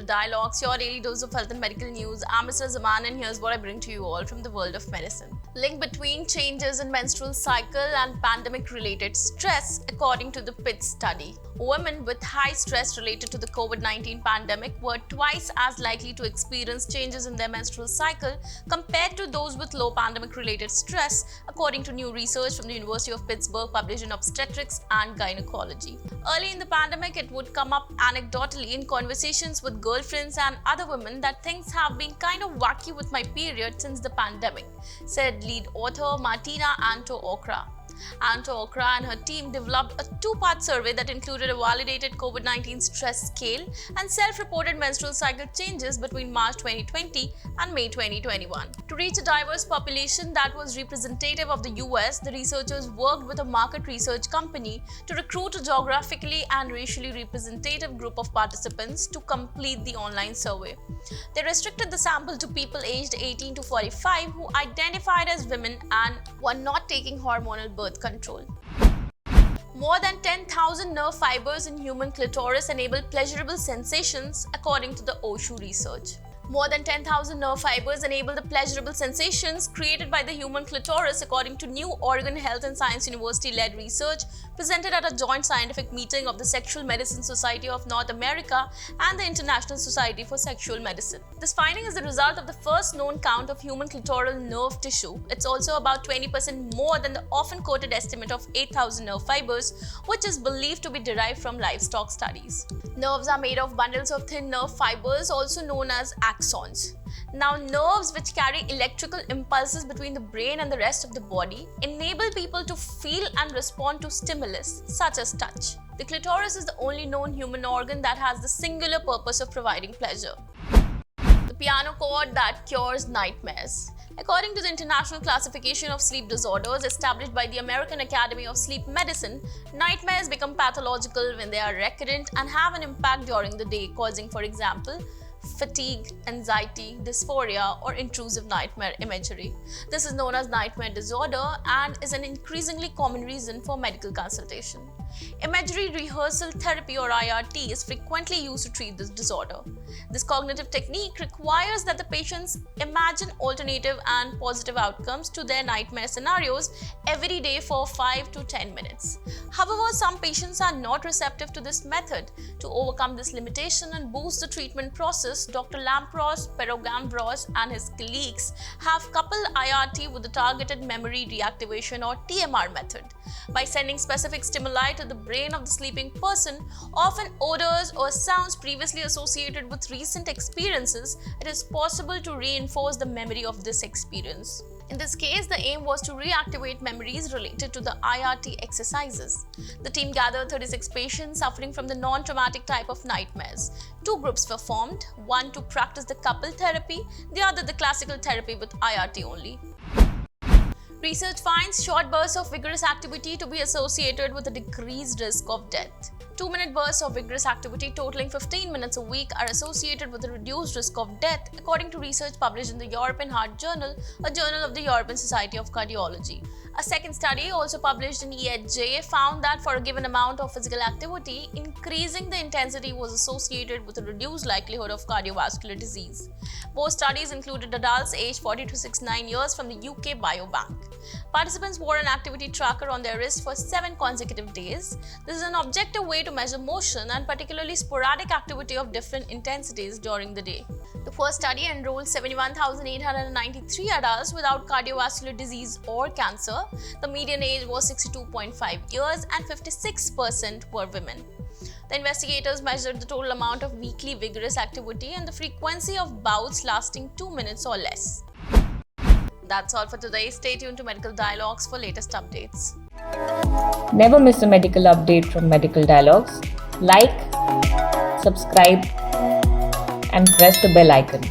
Medical Dialogues, your daily dose of health and medical news. I'm Mr. Zaman, and here's what I bring to you all from the world of medicine. Link between changes in menstrual cycle and pandemic-related stress, according to the Pitt Study. Women with high stress related to the COVID-19 pandemic were twice as likely to experience changes in their menstrual cycle compared to those with low pandemic-related stress, according to new research from the University of Pittsburgh published in Obstetrics and Gynecology. Early in the pandemic, it would come up anecdotally in conversations with girlfriends and other women that things have been kind of wacky with my period since the pandemic, said lead author Martina Anto-Okra. Anto-Okra and her team developed a two-part survey that included a validated COVID-19 stress scale and self-reported menstrual cycle changes between March 2020 and May 2021. To reach a diverse population that was representative of the US, the researchers worked with a market research company to recruit a geographically and racially representative group of participants to complete the online survey. They restricted the sample to people aged 18 to 45 who identified as women and were not taking hormonal birth control. More than 10,000 nerve fibers in human clitoris enable pleasurable sensations, according to the OHSU research. More than 10,000 nerve fibers enable the pleasurable sensations created by the human clitoris, according to new Oregon Health and Science University-led research presented at a joint scientific meeting of the Sexual Medicine Society of North America and the International Society for Sexual Medicine. This finding is the result of the first known count of human clitoral nerve tissue. It's also about 20% more than the often quoted estimate of 8,000 nerve fibers, which is believed to be derived from livestock studies. Nerves are made of bundles of thin nerve fibers, also known as axons. Now, nerves, which carry electrical impulses between the brain and the rest of the body, enable people to feel and respond to stimulus, such as touch. The clitoris is the only known human organ that has the singular purpose of providing pleasure. The piano chord that cures nightmares. According to the International Classification of Sleep Disorders established by the American Academy of Sleep Medicine, nightmares become pathological when they are recurrent and have an impact during the day, causing, for example, fatigue, anxiety, dysphoria, or intrusive nightmare imagery. This is known as nightmare disorder and is an increasingly common reason for medical consultation. Imagery rehearsal therapy, or IRT, is frequently used to treat this disorder. This cognitive technique requires that the patients imagine alternative and positive outcomes to their nightmare scenarios every day for 5 to 10 minutes. However, some patients are not receptive to this method. To overcome this limitation and boost the treatment process, Dr. Lampros Perogambros and his colleagues have coupled IRT with the targeted memory reactivation, or TMR method. By sending specific stimuli to the brain of the sleeping person, often odors or sounds previously associated with recent experiences, it is possible to reinforce the memory of this experience. In this case, the aim was to reactivate memories related to the IRT exercises. The team gathered 36 patients suffering from the non-traumatic type of nightmares. Two groups were formed, one to practice the coupled therapy, the other the classical therapy with IRT only. Research finds short bursts of vigorous activity to be associated with a decreased risk of death. 2-minute bursts of vigorous activity totaling 15 minutes a week are associated with a reduced risk of death, according to research published in the European Heart Journal, a journal of the European Society of Cardiology. A second study, also published in EHJ, found that for a given amount of physical activity, increasing the intensity was associated with a reduced likelihood of cardiovascular disease. Both studies included adults aged 40 to 69 years from the UK Biobank. Participants wore an activity tracker on their wrist for 7 consecutive days. This is an objective way to measure motion and particularly sporadic activity of different intensities during the day. The first study enrolled 71,893 adults without cardiovascular disease or cancer. The median age was 62.5 years and 56% were women. The investigators measured the total amount of weekly vigorous activity and the frequency of bouts lasting 2 minutes or less. That's all for today. Stay tuned to Medical Dialogues for latest updates. Never miss a medical update from Medical Dialogues. Like, subscribe, and press the bell icon.